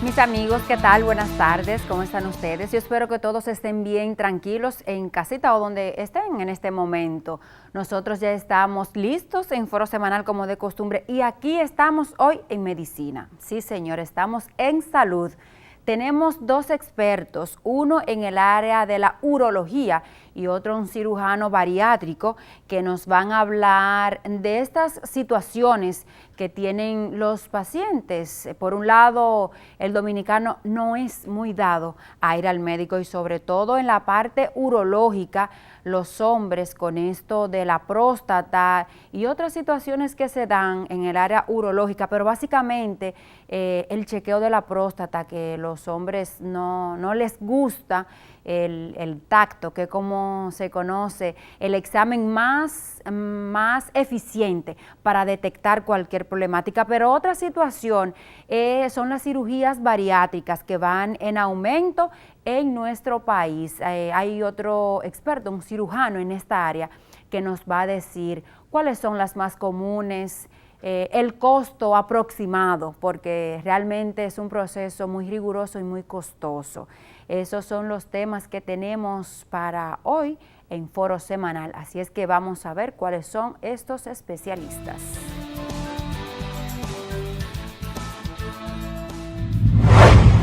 Mis amigos, ¿qué tal? Buenas tardes, ¿cómo están ustedes? Yo espero que todos estén bien, tranquilos en casita o donde estén en este momento. Nosotros ya estamos listos en Foro Semanal como de costumbre y aquí estamos hoy en medicina. Sí, señor, estamos en salud. Tenemos dos expertos, uno en el área de la urología y otro un cirujano bariátrico que nos van a hablar de estas situaciones que tienen los pacientes. Por un lado, el dominicano no es muy dado a ir al médico y sobre todo en la parte urológica, los hombres con esto de la próstata y otras situaciones que se dan en el área urológica, pero básicamente el chequeo de la próstata, que los hombres no les gusta, el tacto, que como se conoce, el examen más eficiente para detectar cualquier problemática. Pero otra situación son las cirugías bariátricas que van en aumento en nuestro país. Hay otro experto, un cirujano en esta área, que nos va a decir cuáles son las más comunes, el costo aproximado, porque realmente es un proceso muy riguroso y muy costoso. Esos son los temas que tenemos para hoy en Foro Semanal, así es que vamos a ver cuáles son estos especialistas.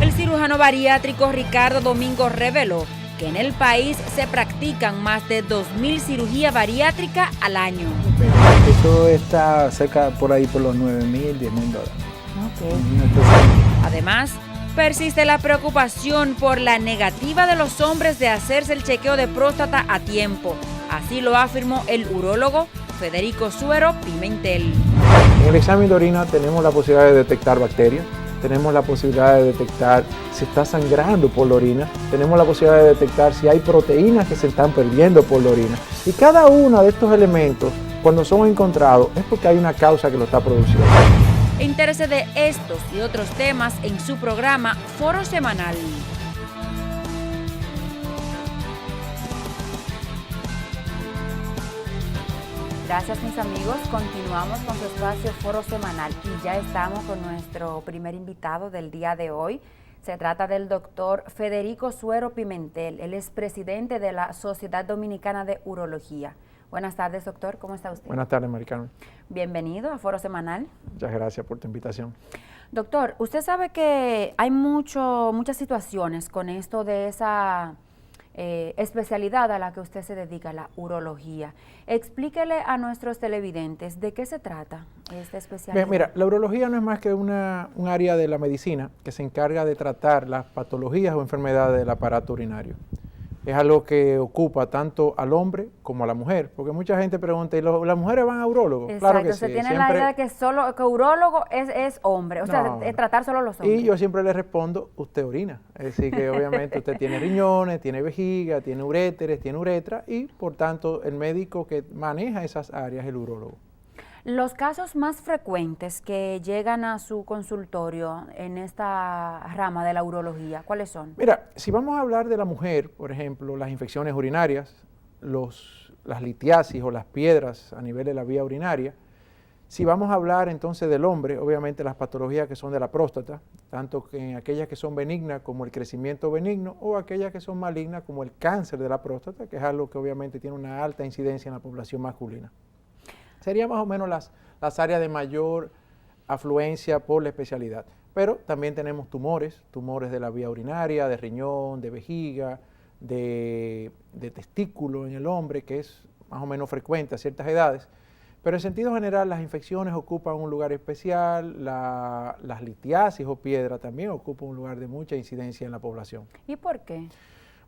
El cirujano bariátrico Ricardo Domingo reveló que en el país se practican más de 2.000 cirugías bariátricas al año. Eso está cerca por ahí por los $9,000, $10,000. Okay. Además, persiste la preocupación por la negativa de los hombres de hacerse el chequeo de próstata a tiempo. Así lo afirmó el urólogo Federico Suero Pimentel. En el examen de orina tenemos la posibilidad de detectar bacterias, tenemos la posibilidad de detectar si está sangrando por la orina, tenemos la posibilidad de detectar si hay proteínas que se están perdiendo por la orina. Y cada uno de estos elementos, cuando son encontrados, es porque hay una causa que lo está produciendo. Entérese de estos y otros temas en su programa Foro Semanal. Gracias, mis amigos. Continuamos con su espacio Foro Semanal y ya estamos con nuestro primer invitado del día de hoy. Se trata del doctor Federico Suero Pimentel. Él es presidente de la Sociedad Dominicana de Urología. Buenas tardes, doctor. ¿Cómo está usted? Buenas tardes, Mari Carmen. Bienvenido a Foro Semanal. Muchas gracias por tu invitación. Doctor, usted sabe que hay muchas situaciones con esto de esa especialidad a la que usted se dedica, la urología. Explíquele a nuestros televidentes de qué se trata esta especialidad. Mira, la urología no es más que un área de la medicina que se encarga de tratar las patologías o enfermedades del aparato urinario. Es algo que ocupa tanto al hombre como a la mujer, porque mucha gente pregunta, ¿y las mujeres van a urólogos? Exacto, Claro que se sí. tiene la idea de que urólogo es hombre, o sea, es tratar solo los hombres. Y yo siempre le respondo, usted orina, es decir, que obviamente usted tiene riñones, tiene vejiga, tiene uréteres, tiene uretra, y por tanto el médico que maneja esas áreas es el urólogo. Los casos más frecuentes que llegan a su consultorio en esta rama de la urología, ¿cuáles son? Mira, si vamos a hablar de la mujer, por ejemplo, las infecciones urinarias, las litiasis o las piedras a nivel de la vía urinaria. Si vamos a hablar entonces del hombre, obviamente las patologías que son de la próstata, tanto que aquellas que son benignas como el crecimiento benigno o aquellas que son malignas como el cáncer de la próstata, que es algo que obviamente tiene una alta incidencia en la población masculina. Serían más o menos las áreas de mayor afluencia por la especialidad. Pero también tenemos tumores de la vía urinaria, de riñón, de vejiga, de testículo en el hombre, que es más o menos frecuente a ciertas edades. Pero en sentido general, las infecciones ocupan un lugar especial, las litiasis o piedra también ocupan un lugar de mucha incidencia en la población. ¿Y por qué?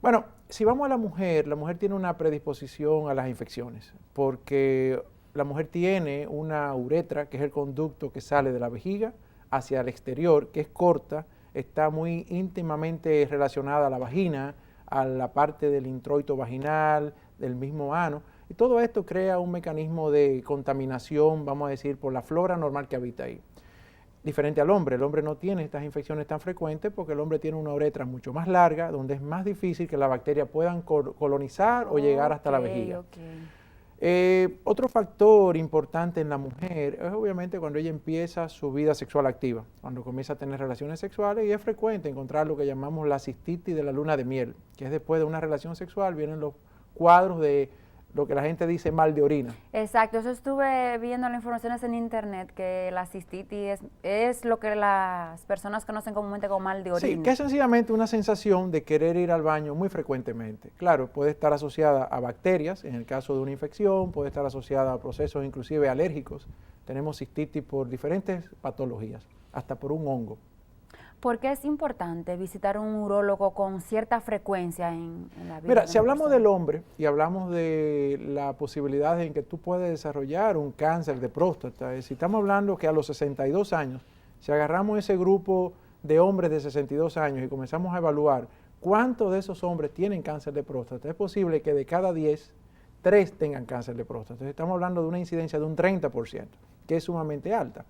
Bueno, si vamos a la mujer tiene una predisposición a las infecciones, porque la mujer tiene una uretra, que es el conducto que sale de la vejiga hacia el exterior, que es corta, está muy íntimamente relacionada a la vagina, a la parte del introito vaginal, del mismo ano, y todo esto crea un mecanismo de contaminación, vamos a decir, por la flora normal que habita ahí. Diferente al hombre, el hombre no tiene estas infecciones tan frecuentes porque el hombre tiene una uretra mucho más larga, donde es más difícil que las bacterias puedan colonizar o llegar hasta la vejiga. Otro factor importante en la mujer es obviamente cuando ella empieza su vida sexual activa, cuando comienza a tener relaciones sexuales, y es frecuente encontrar lo que llamamos la cistitis de la luna de miel, que es después de una relación sexual vienen los cuadros de lo que la gente dice mal de orina. Exacto, eso estuve viendo las informaciones en internet, que la cistitis es lo que las personas conocen comúnmente como mal de orina. Sí, que es sencillamente una sensación de querer ir al baño muy frecuentemente. Claro, puede estar asociada a bacterias, en el caso de una infección, puede estar asociada a procesos inclusive alérgicos. Tenemos cistitis por diferentes patologías, hasta por un hongo. ¿Por qué es importante visitar un urólogo con cierta frecuencia en la vida? Mira, si hablamos del hombre y hablamos de la posibilidad en que tú puedes desarrollar un cáncer de próstata, si estamos hablando que a los 62 años, si agarramos ese grupo de hombres de 62 años y comenzamos a evaluar cuántos de esos hombres tienen cáncer de próstata, es posible que de cada 10, 3 tengan cáncer de próstata. Entonces, estamos hablando de una incidencia de un 30%, que es sumamente alta.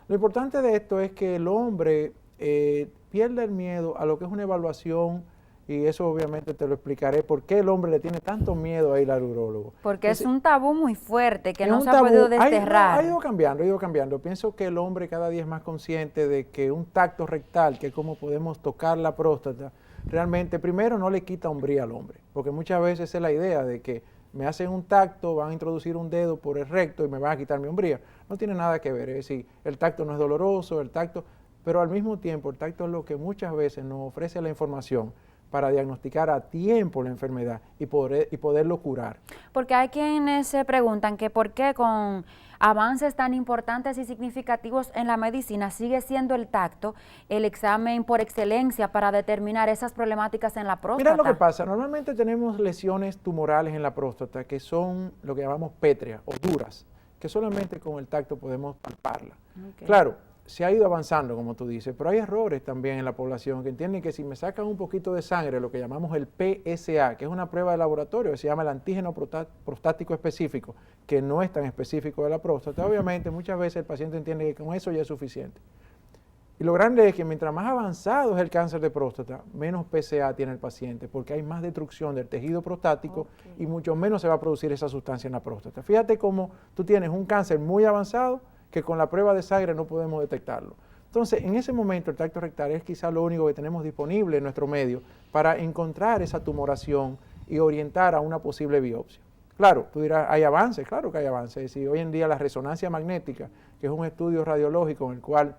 Lo importante de esto es que el hombre pierde el miedo a lo que es una evaluación, y eso obviamente te lo explicaré por qué el hombre le tiene tanto miedo a ir al urólogo. Porque Entonces, es un tabú muy fuerte que no se ha tabú. podido desterrar. Ha ido cambiando, ha ido cambiando. Pienso que el hombre cada día es más consciente de que un tacto rectal, que es como podemos tocar la próstata, realmente primero no le quita hombría al hombre, porque muchas veces es la idea de que me hacen un tacto, van a introducir un dedo por el recto y me van a quitar mi hombría. No tiene nada que ver, es decir, el tacto no es doloroso, el tacto... Pero al mismo tiempo, el tacto es lo que muchas veces nos ofrece la información para diagnosticar a tiempo la enfermedad y poderlo curar. Porque hay quienes se preguntan que por qué con avances tan importantes y significativos en la medicina sigue siendo el tacto el examen por excelencia para determinar esas problemáticas en la próstata. Mira lo que pasa, normalmente tenemos lesiones tumorales en la próstata que son lo que llamamos pétreas o duras, que solamente con el tacto podemos palparla. Okay. Claro, se ha ido avanzando, como tú dices, pero hay errores también en la población que entienden que si me sacan un poquito de sangre, lo que llamamos el PSA, que es una prueba de laboratorio, que se llama el antígeno prostático específico, que no es tan específico de la próstata, obviamente muchas veces el paciente entiende que con eso ya es suficiente. Y lo grande es que mientras más avanzado es el cáncer de próstata, menos PSA tiene el paciente, porque hay más destrucción del tejido prostático y mucho menos se va a producir esa sustancia en la próstata. Fíjate cómo tú tienes un cáncer muy avanzado, que con la prueba de sangre no podemos detectarlo. Entonces, en ese momento el tacto rectal es quizá lo único que tenemos disponible en nuestro medio para encontrar esa tumoración y orientar a una posible biopsia. Claro, tú dirás, ¿hay avances? Claro que hay avances. Es decir, hoy en día la resonancia magnética, que es un estudio radiológico en el cual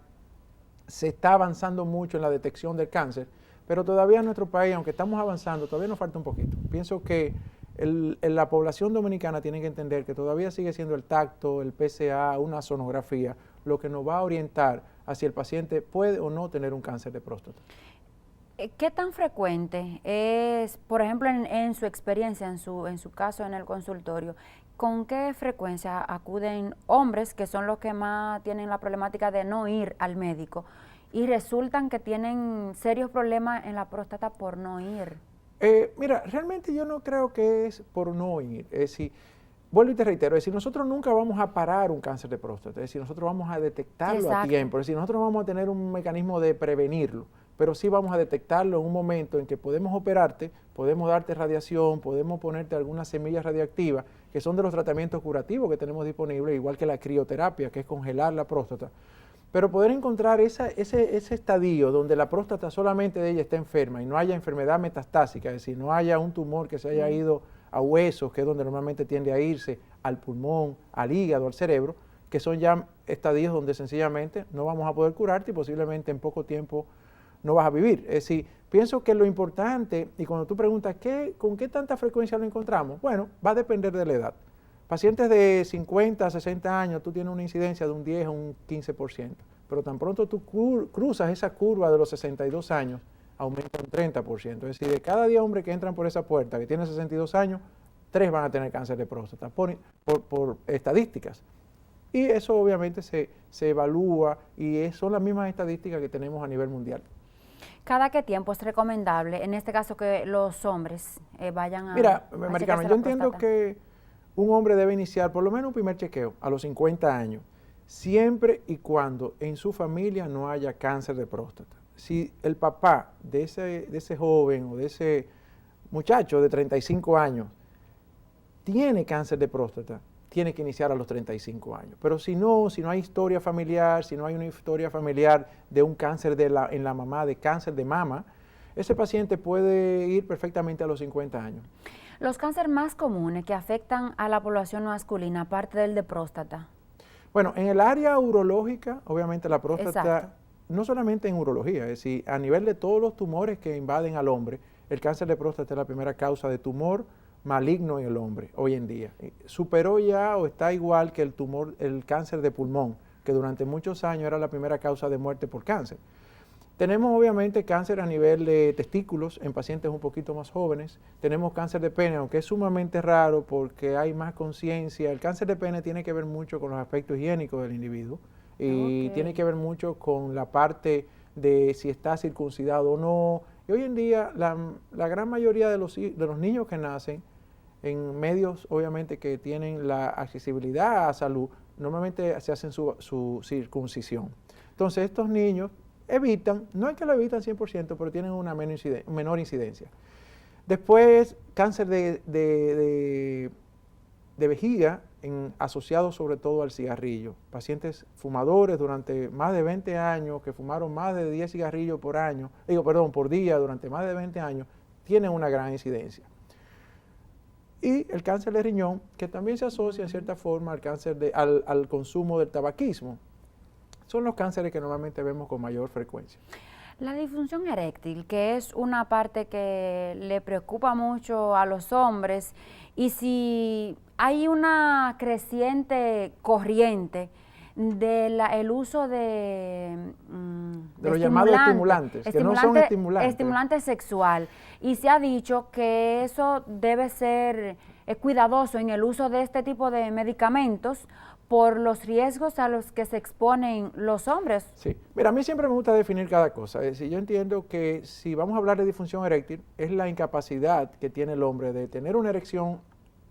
se está avanzando mucho en la detección del cáncer, pero todavía en nuestro país, aunque estamos avanzando, todavía nos falta un poquito. Pienso que la población dominicana tiene que entender que todavía sigue siendo el tacto, el PSA, una sonografía, lo que nos va a orientar a si el paciente puede o no tener un cáncer de próstata. ¿Qué tan frecuente es, por ejemplo, en su experiencia, en su caso en el consultorio, con qué frecuencia acuden hombres que son los que más tienen la problemática de no ir al médico y resultan que tienen serios problemas en la próstata por no ir? Mira, realmente yo no creo que es por no ir. Es decir, vuelvo y te reitero, es decir, nosotros nunca vamos a parar un cáncer de próstata, es decir, nosotros vamos a detectarlo a tiempo, es decir, nosotros vamos a tener un mecanismo de prevenirlo, pero sí vamos a detectarlo en un momento en que podemos operarte, podemos darte radiación, podemos ponerte algunas semillas radioactivas, que son de los tratamientos curativos que tenemos disponibles, igual que la crioterapia, que es congelar la próstata. Pero poder encontrar ese estadio donde la próstata solamente de ella está enferma y no haya enfermedad metastásica, es decir, no haya un tumor que se haya ido a huesos, que es donde normalmente tiende a irse, al pulmón, al hígado, al cerebro, que son ya estadios donde sencillamente no vamos a poder curarte y posiblemente en poco tiempo no vas a vivir. Es decir, pienso que lo importante, y cuando tú preguntas ¿con qué tanta frecuencia lo encontramos? Bueno, va a depender de la edad. Pacientes de 50 a 60 años, tú tienes una incidencia de un 10 a un 15%, pero tan pronto tú cruzas esa curva de los 62 años, aumenta un 30%. Es decir, de cada 10 hombres que entran por esa puerta, que tienen 62 años, 3 van a tener cáncer de próstata, por estadísticas. Y eso obviamente se evalúa y son las mismas estadísticas que tenemos a nivel mundial. ¿Cada qué tiempo es recomendable, en este caso, que los hombres vayan a... Mira, Maricarmen, yo entiendo que un hombre debe iniciar por lo menos un primer chequeo a los 50 años, siempre y cuando en su familia no haya cáncer de próstata. Si el papá de ese joven o de ese muchacho de 35 años tiene cáncer de próstata, tiene que iniciar a los 35 años. Pero si no hay historia familiar, si no hay una historia familiar de un cáncer en la mamá, de cáncer de mama, ese paciente puede ir perfectamente a los 50 años. Los cánceres más comunes que afectan a la población masculina, aparte del de próstata. Bueno, en el área urológica, obviamente la próstata, Exacto. no solamente en urología, es decir, a nivel de todos los tumores que invaden al hombre, el cáncer de próstata es la primera causa de tumor maligno en el hombre hoy en día. Superó ya o está igual que el cáncer de pulmón, que durante muchos años era la primera causa de muerte por cáncer. Tenemos obviamente cáncer a nivel de testículos en pacientes un poquito más jóvenes. Tenemos cáncer de pene, aunque es sumamente raro porque hay más conciencia. El cáncer de pene tiene que ver mucho con los aspectos higiénicos del individuo y tiene que ver mucho con la parte de si está circuncidado o no. Y hoy en día la gran mayoría de los niños que nacen en medios obviamente que tienen la accesibilidad a salud, normalmente se hacen su circuncisión. Entonces estos niños evitan, no es que lo evitan 100%, pero tienen una menor incidencia. Después, cáncer de vejiga, asociado sobre todo al cigarrillo. Pacientes fumadores durante más de 20 años, que fumaron más de 10 cigarrillos por día durante más de 20 años, tienen una gran incidencia. Y el cáncer de riñón, que también se asocia en cierta forma al cáncer al consumo del tabaquismo. Son los cánceres que normalmente vemos con mayor frecuencia. La disfunción eréctil, que es una parte que le preocupa mucho a los hombres, y si hay una creciente corriente del uso de los llamados estimulantes, que no son estimulantes. Estimulante sexual, y se ha dicho que eso debe ser cuidadoso en el uso de este tipo de medicamentos por los riesgos a los que se exponen los hombres. Sí, mira, a mí siempre me gusta definir cada cosa. Es decir, yo entiendo que si vamos a hablar de disfunción eréctil, es la incapacidad que tiene el hombre de tener una erección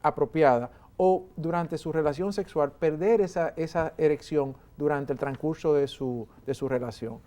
apropiada o durante su relación sexual perder esa erección durante el transcurso de su relación.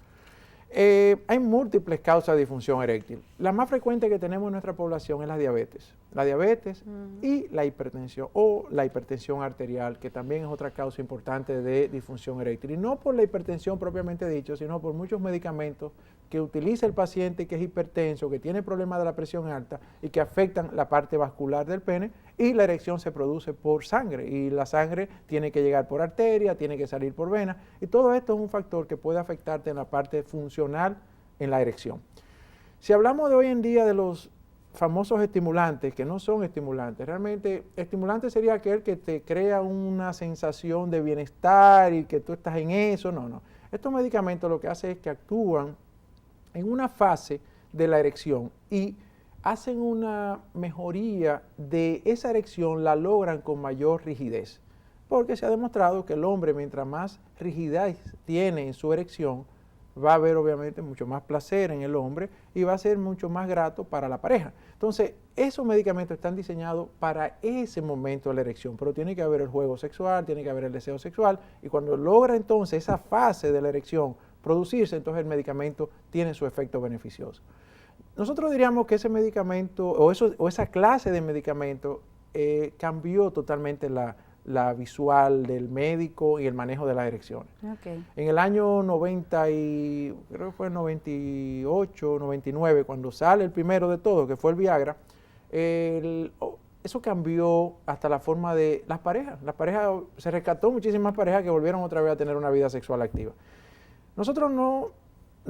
Hay múltiples causas de disfunción eréctil. La más frecuente que tenemos en nuestra población es la diabetes. La diabetes y la hipertensión o la hipertensión arterial, que también es otra causa importante de disfunción eréctil. Y no por la hipertensión propiamente dicho, sino por muchos medicamentos que utiliza el paciente que es hipertenso, que tiene problemas de la presión alta y que afectan la parte vascular del pene, y la erección se produce por sangre y la sangre tiene que llegar por arteria, tiene que salir por vena, y todo esto es un factor que puede afectarte en la parte funcional en la erección. Si hablamos de hoy en día de los famosos estimulantes, que no son estimulantes, realmente estimulante sería aquel que te crea una sensación de bienestar y que tú estás en eso. No. Estos medicamentos lo que hacen es que actúan en una fase de la erección y hacen una mejoría de esa erección, la logran con mayor rigidez, porque se ha demostrado que el hombre, mientras más rigidez tiene en su erección, va a haber obviamente mucho más placer en el hombre y va a ser mucho más grato para la pareja. Entonces, esos medicamentos están diseñados para ese momento de la erección, pero tiene que haber el juego sexual, tiene que haber el deseo sexual, y cuando logra entonces esa fase de la erección producirse, entonces el medicamento tiene su efecto beneficioso. Nosotros diríamos que ese medicamento o esa clase de medicamento cambió totalmente la visual del médico y el manejo de las erecciones. Okay. En el año 90 y creo que fue 98, 99, cuando sale el primero de todo, que fue el Viagra, eso cambió hasta la forma de las parejas. Las parejas, se rescató muchísimas parejas que volvieron otra vez a tener una vida sexual activa. Nosotros no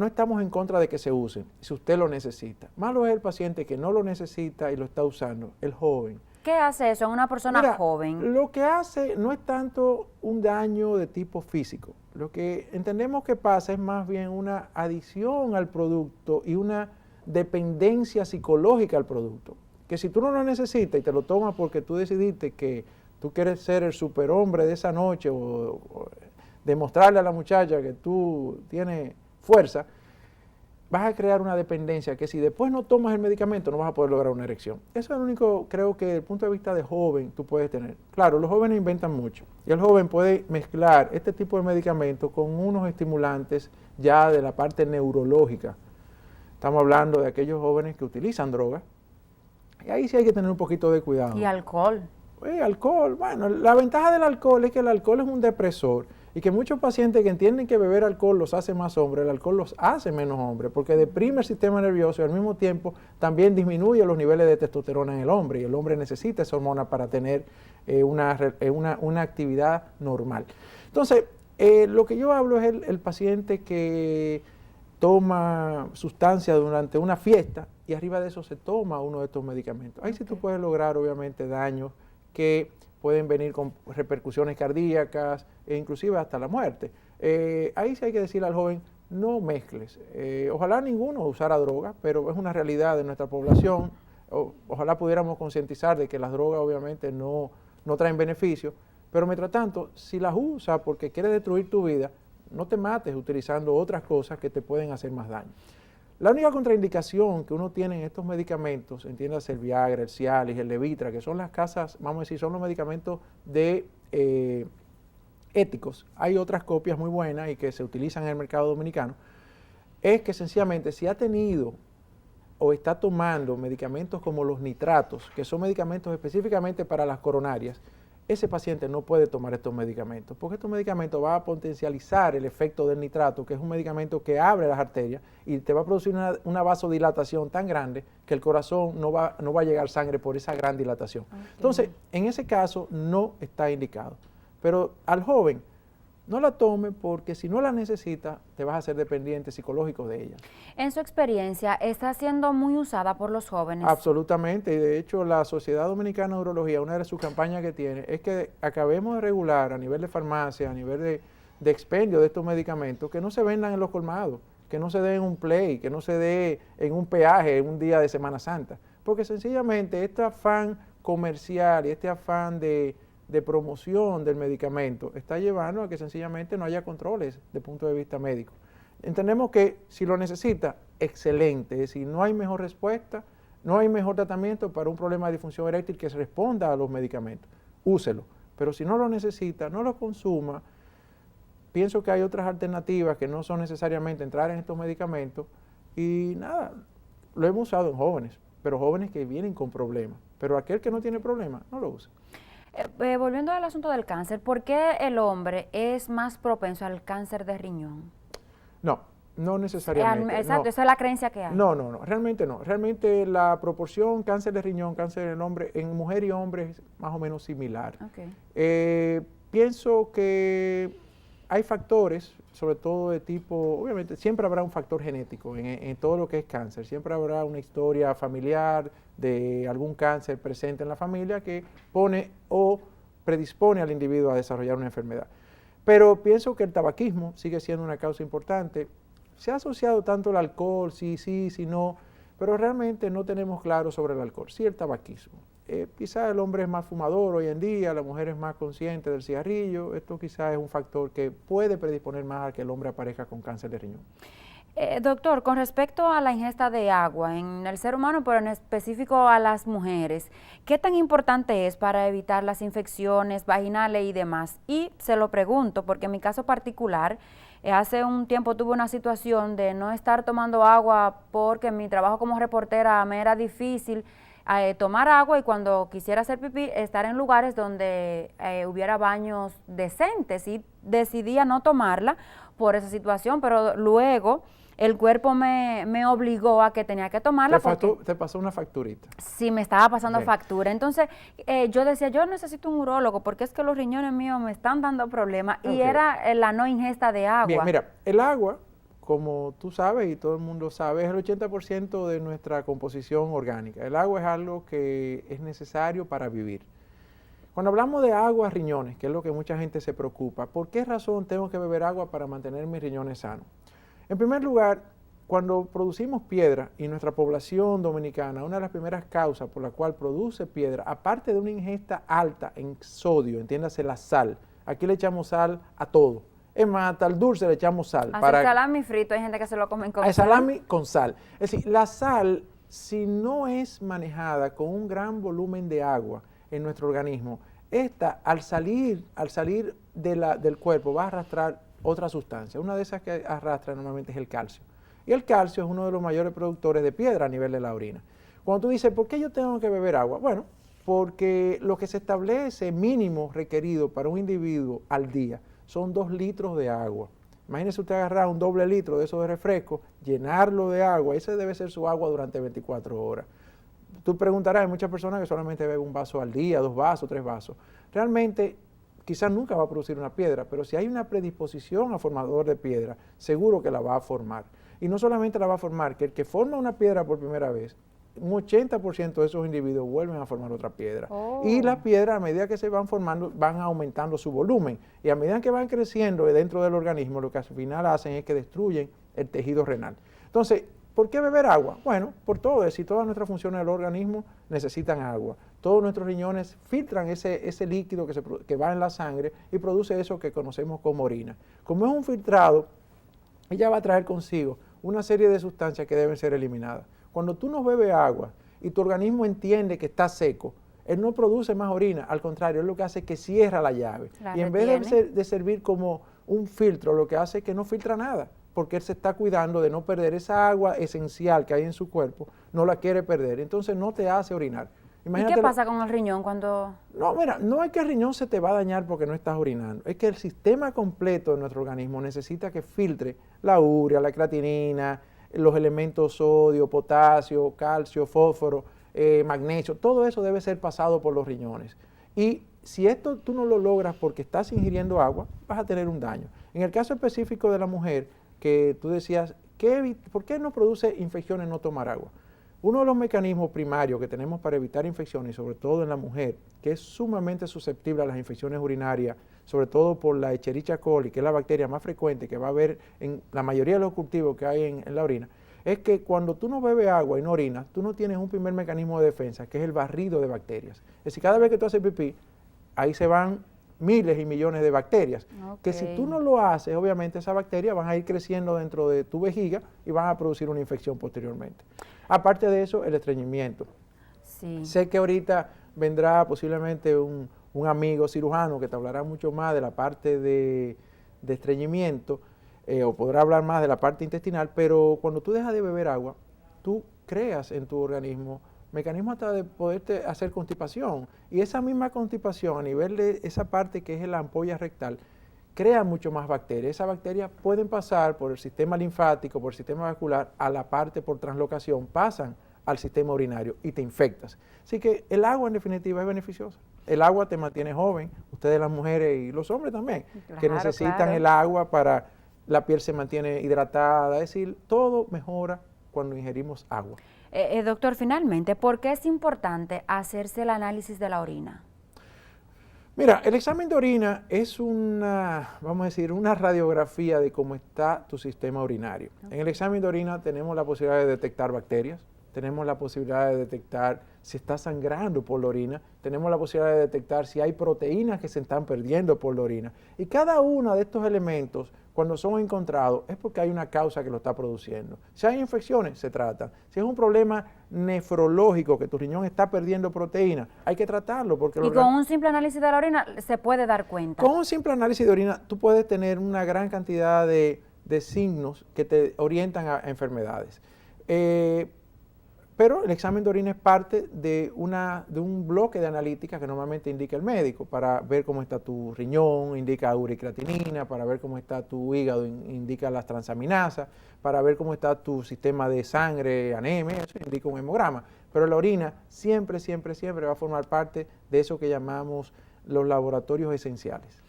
estamos en contra de que se use, si usted lo necesita. Malo es el paciente que no lo necesita y lo está usando, el joven. ¿Qué hace eso en una persona joven? Lo que hace no es tanto un daño de tipo físico. Lo que entendemos que pasa es más bien una adicción al producto y una dependencia psicológica al producto. Que si tú no lo necesitas y te lo tomas porque tú decidiste que tú quieres ser el superhombre de esa noche o demostrarle a la muchacha que tú tienes fuerza, vas a crear una dependencia que si después no tomas el medicamento no vas a poder lograr una erección. Eso es lo único, creo que desde el punto de vista de joven tú puedes tener. Claro, los jóvenes inventan mucho y el joven puede mezclar este tipo de medicamentos con unos estimulantes ya de la parte neurológica. Estamos hablando de aquellos jóvenes que utilizan drogas y ahí sí hay que tener un poquito de cuidado. Y alcohol. Alcohol. Bueno, la ventaja del alcohol es que el alcohol es un depresor y que muchos pacientes que entienden que beber alcohol los hace más hombres, el alcohol los hace menos hombres porque deprime el sistema nervioso y al mismo tiempo también disminuye los niveles de testosterona en el hombre y el hombre necesita esa hormona para tener una actividad normal. Entonces, lo que yo hablo es el paciente que toma sustancia durante una fiesta y arriba de eso se toma uno de estos medicamentos. Ahí sí tú puedes lograr obviamente daños que pueden venir con repercusiones cardíacas e inclusive hasta la muerte. Ahí sí hay que decirle al joven, no mezcles. Ojalá ninguno usara droga, pero es una realidad de nuestra población. Ojalá pudiéramos concientizar de que las drogas obviamente no traen beneficios, pero mientras tanto, si las usas porque quieres destruir tu vida, no te mates utilizando otras cosas que te pueden hacer más daño. La única contraindicación que uno tiene en estos medicamentos, entiéndase el Viagra, el Cialis, el Levitra, que son las casas, vamos a decir, son los medicamentos éticos. Hay otras copias muy buenas y que se utilizan en el mercado dominicano. Es que sencillamente si ha tenido o está tomando medicamentos como los nitratos, que son medicamentos específicamente para las coronarias, ese paciente no puede tomar estos medicamentos, porque estos medicamentos van a potencializar el efecto del nitrato, que es un medicamento que abre las arterias y te va a producir una vasodilatación tan grande que el corazón no va a llegar sangre por esa gran dilatación. Okay. Entonces, en ese caso no está indicado. Pero al joven, no la tome porque si no la necesita, te vas a hacer dependiente psicológico de ella. En su experiencia, ¿está siendo muy usada por los jóvenes? Absolutamente, y de hecho la Sociedad Dominicana de Urología, una de sus campañas que tiene, es que acabemos de regular a nivel de farmacia, a nivel de expendio de estos medicamentos, que no se vendan en los colmados, que no se dé en un play, que no se dé en un peaje en un día de Semana Santa, porque sencillamente este afán comercial y este afán de promoción del medicamento está llevando a que sencillamente no haya controles desde el punto de vista médico. Entendemos que si lo necesita, excelente, es decir, no hay mejor respuesta, no hay mejor tratamiento para un problema de disfunción eréctil que se responda a los medicamentos, úselo, pero si no lo necesita, no lo consuma. Pienso que hay otras alternativas que no son necesariamente entrar en estos medicamentos y nada, lo hemos usado en jóvenes, pero jóvenes que vienen con problemas, pero aquel que no tiene problemas, no lo usa. Volviendo al asunto del cáncer, ¿por qué el hombre es más propenso al cáncer de riñón? No necesariamente. Exacto, no. Esa es la creencia que hay. No, realmente no. Realmente la proporción cáncer de riñón, cáncer del hombre, en mujer y hombre es más o menos similar. Okay. Pienso que hay factores, sobre todo de tipo, obviamente siempre habrá un factor genético en todo lo que es cáncer, siempre habrá una historia familiar de algún cáncer presente en la familia que pone o predispone al individuo a desarrollar una enfermedad. Pero pienso que el tabaquismo sigue siendo una causa importante. Se ha asociado tanto el alcohol, sí, no, pero realmente no tenemos claro sobre el alcohol, sí el tabaquismo. Quizás el hombre es más fumador hoy en día, la mujer es más consciente del cigarrillo, esto quizás es un factor que puede predisponer más a que el hombre aparezca con cáncer de riñón. Doctor, con respecto a la ingesta de agua en el ser humano, pero en específico a las mujeres, ¿qué tan importante es para evitar las infecciones vaginales y demás? Y se lo pregunto porque en mi caso particular, hace un tiempo tuve una situación de no estar tomando agua porque mi trabajo como reportera me era difícil tomar agua y cuando quisiera hacer pipí, estar en lugares donde hubiera baños decentes y decidí a no tomarla por esa situación, pero luego el cuerpo me obligó a que tenía que tomarla. ¿Te pasó una facturita? Sí, me estaba pasando factura. Entonces, yo decía, yo necesito un urólogo porque es que los riñones míos me están dando problemas y era la no ingesta de agua. Bien, mira, el agua, como tú sabes y todo el mundo sabe, es el 80% de nuestra composición orgánica. El agua es algo que es necesario para vivir. Cuando hablamos de agua, riñones, que es lo que mucha gente se preocupa, ¿por qué razón tengo que beber agua para mantener mis riñones sanos? En primer lugar, cuando producimos piedra y nuestra población dominicana, una de las primeras causas por la cual produce piedra, aparte de una ingesta alta en sodio, entiéndase la sal, aquí le echamos sal a todo. Es más, hasta al dulce le echamos sal. Hasta salami frito, hay gente que se lo comen con sal. Salami con sal. Es decir, la sal, si no es manejada con un gran volumen de agua en nuestro organismo, esta al salir del cuerpo va a arrastrar otra sustancia. Una de esas que arrastra normalmente es el calcio. Y el calcio es uno de los mayores productores de piedra a nivel de la orina. Cuando tú dices, ¿por qué yo tengo que beber agua? Bueno, porque lo que se establece mínimo requerido para un individuo al día son 2 litros de agua. Imagínese usted agarrar un doble litro de eso de refresco, llenarlo de agua, ese debe ser su agua durante 24 horas. Tú preguntarás, hay muchas personas que solamente beben un vaso al día, 2 vasos, 3 vasos. Realmente, quizás nunca va a producir una piedra, pero si hay una predisposición a formador de piedra, seguro que la va a formar. Y no solamente la va a formar, que el que forma una piedra por primera vez, un 80% de esos individuos vuelven a formar otra piedra. Y las piedras, a medida que se van formando, van aumentando su volumen. Y a medida que van creciendo dentro del organismo, lo que al final hacen es que destruyen el tejido renal. Entonces, ¿por qué beber agua? Bueno, por todo, es decir, todas nuestras funciones del organismo necesitan agua. Todos nuestros riñones filtran ese líquido que va en la sangre y produce eso que conocemos como orina. Como es un filtrado, ella va a traer consigo una serie de sustancias que deben ser eliminadas. Cuando tú no bebes agua y tu organismo entiende que está seco, él no produce más orina, al contrario, él lo que hace es que cierra la llave. Y en vez de servir como un filtro, lo que hace es que no filtra nada, porque él se está cuidando de no perder esa agua esencial que hay en su cuerpo, no la quiere perder, entonces no te hace orinar. Imagínate. ¿Y qué pasa con el riñón cuando...? No, mira, no es que el riñón se te va a dañar porque no estás orinando, es que el sistema completo de nuestro organismo necesita que filtre la urea, la creatinina, los elementos sodio, potasio, calcio, fósforo, magnesio, todo eso debe ser pasado por los riñones. Y si esto tú no lo logras porque estás ingiriendo agua, vas a tener un daño. En el caso específico de la mujer, que tú decías, ¿por qué no produce infecciones no tomar agua? Uno de los mecanismos primarios que tenemos para evitar infecciones, sobre todo en la mujer, que es sumamente susceptible a las infecciones urinarias, sobre todo por la Escherichia coli, que es la bacteria más frecuente que va a haber en la mayoría de los cultivos que hay en la orina, es que cuando tú no bebes agua y no orinas, tú no tienes un primer mecanismo de defensa, que es el barrido de bacterias. Es decir, cada vez que tú haces pipí, ahí se van miles y millones de bacterias, que si tú no lo haces, obviamente esas bacterias van a ir creciendo dentro de tu vejiga y van a producir una infección posteriormente. Aparte de eso, el estreñimiento. Sí. Sé que ahorita vendrá posiblemente un amigo cirujano que te hablará mucho más de la parte de estreñimiento, o podrá hablar más de la parte intestinal, pero cuando tú dejas de beber agua, tú creas en tu organismo mecanismos hasta de poderte hacer constipación, y esa misma constipación a nivel de esa parte que es la ampolla rectal, crea mucho más bacterias. Esas bacterias pueden pasar por el sistema linfático, por el sistema vascular, a la parte por translocación, pasan al sistema urinario y te infectas. Así que el agua en definitiva es beneficiosa. El agua te mantiene joven, ustedes las mujeres y los hombres también, que necesitan el agua para, la piel se mantiene hidratada, es decir, todo mejora cuando ingerimos agua. Doctor, finalmente, ¿por qué es importante hacerse el análisis de la orina? Mira, el examen de orina es vamos a decir, una radiografía de cómo está tu sistema urinario. En el examen de orina tenemos la posibilidad de detectar bacterias, tenemos la posibilidad de detectar si está sangrando por la orina, tenemos la posibilidad de detectar si hay proteínas que se están perdiendo por la orina. Y cada uno de estos elementos, cuando son encontrados, es porque hay una causa que lo está produciendo. Si hay infecciones, se tratan. Si es un problema nefrológico, que tu riñón está perdiendo proteína, hay que tratarlo. Porque y con un simple análisis de la orina se puede dar cuenta. Con un simple análisis de orina, tú puedes tener una gran cantidad de signos que te orientan a enfermedades. Pero el examen de orina es parte de un bloque de analítica que normalmente indica el médico para ver cómo está tu riñón, indica uricreatinina, para ver cómo está tu hígado, indica las transaminasas, para ver cómo está tu sistema de sangre, anemia, eso indica un hemograma. Pero la orina siempre, siempre, siempre va a formar parte de eso que llamamos los laboratorios esenciales.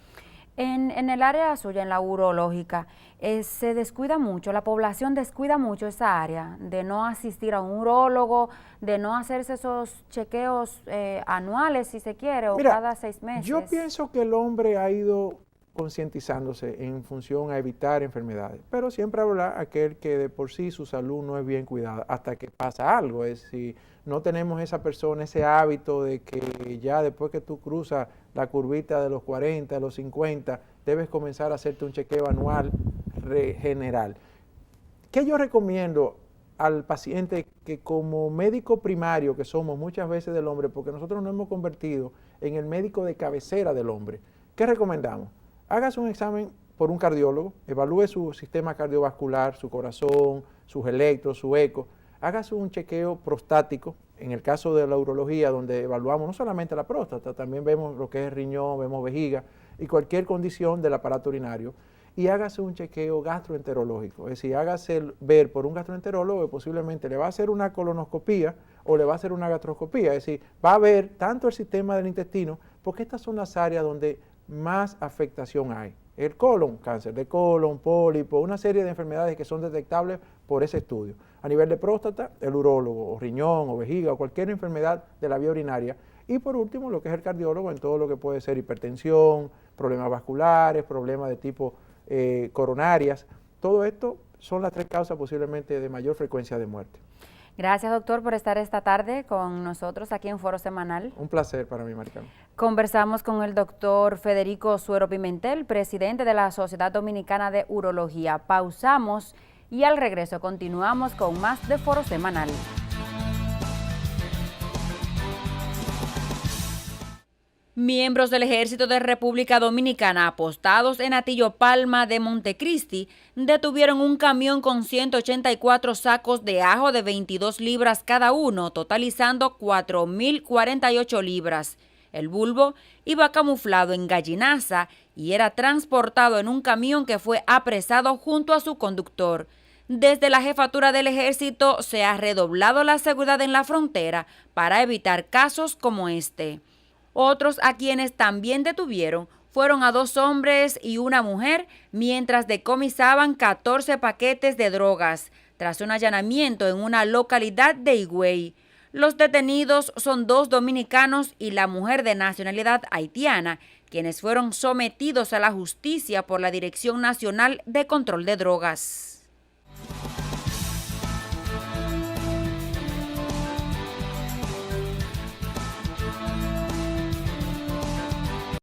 En el área suya, en la urológica, se descuida mucho, la población descuida mucho esa área de no asistir a un urólogo, de no hacerse esos chequeos anuales, si se quiere, o cada 6 meses. Yo pienso que el hombre ha ido concientizándose en función a evitar enfermedades, pero siempre habrá aquel que de por sí su salud no es bien cuidada hasta que pasa algo. Es decir, no tenemos esa persona, ese hábito de que ya después que tú cruzas la curvita de los 40, de los 50, debes comenzar a hacerte un chequeo anual general. ¿Qué yo recomiendo al paciente que como médico primario que somos muchas veces del hombre, porque nosotros nos hemos convertido en el médico de cabecera del hombre? ¿Qué recomendamos? Hágase un examen por un cardiólogo, evalúe su sistema cardiovascular, su corazón, sus electros, su eco. hágase un chequeo prostático, en el caso de la urología, donde evaluamos no solamente la próstata, también vemos lo que es riñón, vemos vejiga y cualquier condición del aparato urinario, y hágase un chequeo gastroenterológico, es decir, hágase ver por un gastroenterólogo que posiblemente le va a hacer una colonoscopía o le va a hacer una gastroscopía, es decir, va a ver tanto el sistema del intestino, porque estas son las áreas donde más afectación hay. El colon, cáncer de colon, pólipo, una serie de enfermedades que son detectables por ese estudio. A nivel de próstata, el urólogo, o riñón, o vejiga, o cualquier enfermedad de la vía urinaria. Y por último, lo que es el cardiólogo en todo lo que puede ser hipertensión, problemas vasculares, problemas de tipo coronarias. Todo esto son las 3 causas posiblemente de mayor frecuencia de muerte. Gracias, doctor, por estar esta tarde con nosotros aquí en Foro Semanal. Un placer para mí, Maricano. Conversamos con el doctor Federico Suero Pimentel, presidente de la Sociedad Dominicana de Urología. Pausamos y al regreso continuamos con más de Foro Semanal. Miembros del Ejército de República Dominicana apostados en Atillo Palma de Montecristi detuvieron un camión con 184 sacos de ajo de 22 libras cada uno, totalizando 4.048 libras. El bulbo iba camuflado en gallinaza y era transportado en un camión que fue apresado junto a su conductor. Desde la jefatura del Ejército se ha redoblado la seguridad en la frontera para evitar casos como este. Otros a quienes también detuvieron fueron a 2 hombres y una mujer mientras decomisaban 14 paquetes de drogas tras un allanamiento en una localidad de Higüey. Los detenidos son 2 dominicanos y la mujer de nacionalidad haitiana, quienes fueron sometidos a la justicia por la Dirección Nacional de Control de Drogas.